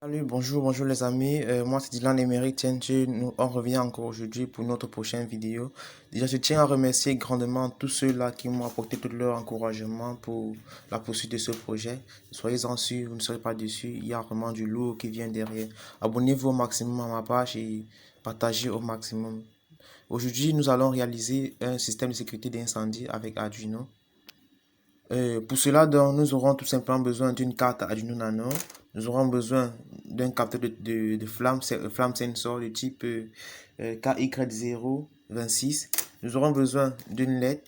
Salut, bonjour les amis. Moi c'est Dylan Emery. Tiens, on revient encore aujourd'hui pour notre prochaine vidéo. Déjà, je tiens à remercier grandement tous ceux-là qui m'ont apporté tout leur encouragement pour la poursuite de ce projet. Soyez-en sûrs, vous ne serez pas déçus. Il y a vraiment du lourd qui vient derrière. Abonnez-vous au maximum à ma page et partagez au maximum. Aujourd'hui, nous allons réaliser un système de sécurité d'incendie avec Arduino. Pour cela, donc, nous aurons tout simplement besoin d'une carte Arduino Nano. Nous aurons besoin d'un capteur de flamme, flamme sensor de type KY026. Nous aurons besoin d'une LED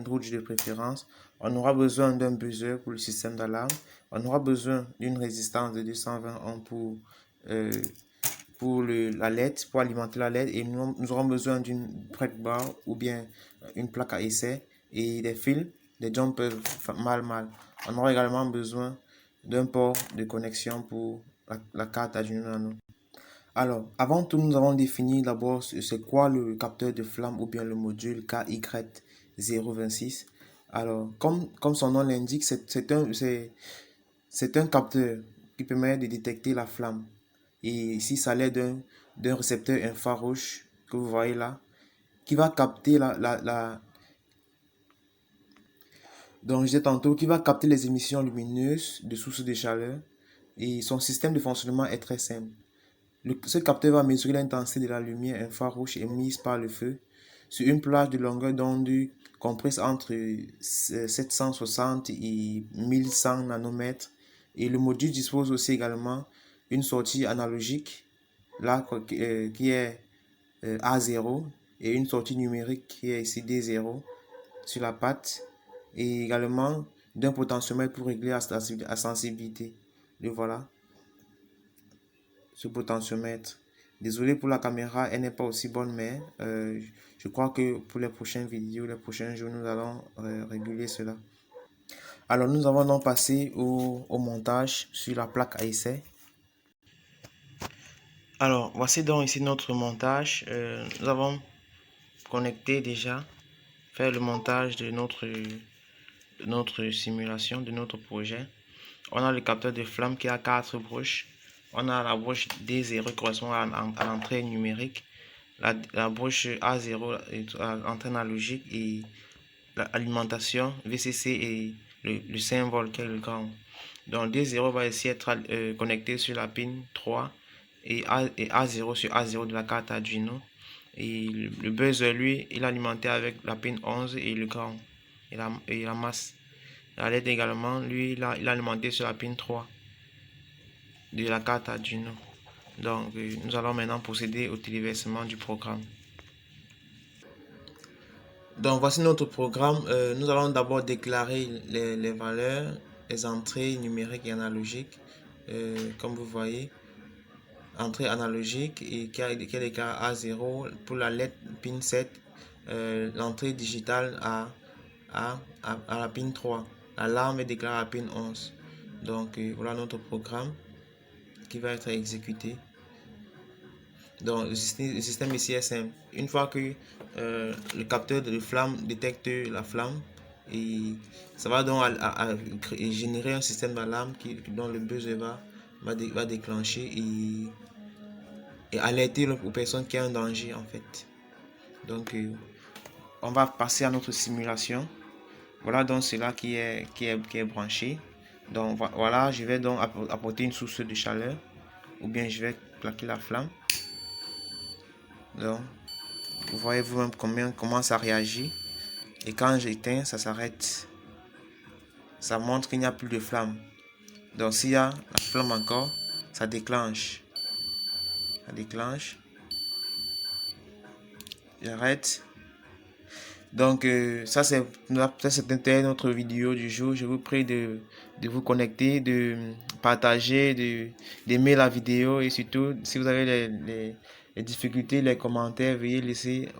rouge de préférence. On aura besoin d'un buzzer pour le système d'alarme. On aura besoin d'une résistance de 220 ohms pour la LED, pour alimenter la LED. Et nous aurons besoin d'une break-bar ou bien une plaque à essai et des fils, des jumpers mal. On aura également besoin d'un port de connexion pour la carte Arduino Nano. Alors, avant tout, nous allons définir d'abord c'est quoi le capteur de flamme ou bien le module KY026. Alors, comme son nom l'indique, c'est un capteur qui permet de détecter la flamme. Et ici, ça l'aide d'un récepteur infrarouge que vous voyez là, qui va capter donc je disais tantôt, qui va capter les émissions lumineuses de sources de chaleur. Et son système de fonctionnement est très simple. Ce capteur va mesurer l'intensité de la lumière infrarouge émise par le feu sur une plage de longueur d'onde comprise entre 760 et 1100 nanomètres. Et le module dispose aussi également une sortie analogique là, qui est A0 et une sortie numérique qui est ici D0 sur la patte et également d'un potentiomètre pour régler la sensibilité. Le voilà, ce potentiomètre. Désolé pour la caméra, elle n'est pas aussi bonne, mais je crois que pour les prochaines vidéos, les prochains jours, nous allons réguler cela. Alors, nous avons donc passé au montage sur la plaque à essai. Alors, voici donc ici notre montage. Nous avons connecté déjà, fait le montage de notre simulation, de notre projet. On a le capteur de flamme qui a 4 broches. On a la broche D0 qui correspond à l'entrée numérique. La broche A0 est à l'entrée analogique et l'alimentation VCC et le symbole qui est le grand. Donc D0 va ici être connecté sur la pin 3 et A0 sur A0 de la carte Arduino. Et le buzzer, lui, il est alimenté avec la pin 11 et le grand et la masse. La LED également, lui, il est alimenté sur la pin 3 de la carte Arduino. Donc, nous allons maintenant procéder au téléversement du programme. Donc, voici notre programme. Nous allons d'abord déclarer les valeurs, les entrées numériques et analogiques. Comme vous voyez, entrée analogique et qui est déclarée A0 pour la LED pin 7, l'entrée digitale à la pin 3. L'alarme est déclarée à la pin 11. Donc, voilà notre programme qui va être exécuté. Donc, le système ici est simple. Une fois que le capteur de flamme détecte la flamme, et ça va donc générer un système d'alarme dont le buzzer va déclencher et alerter aux personnes qui ont un danger en fait. Donc, on va passer à notre simulation. Voilà donc cela qui est branché. Donc, voilà, je vais donc apporter une source de chaleur ou bien je vais plaquer la flamme. Donc, vous voyez vous-même comment ça réagit. Et quand j'éteins, ça s'arrête. Ça montre qu'il n'y a plus de flamme. Donc, s'il y a la flamme encore, ça déclenche. Ça déclenche. J'arrête. Donc, ça c'était notre vidéo du jour. Je vous prie de vous connecter, de partager, d'aimer la vidéo et surtout, si vous avez les difficultés, les commentaires, veuillez laisser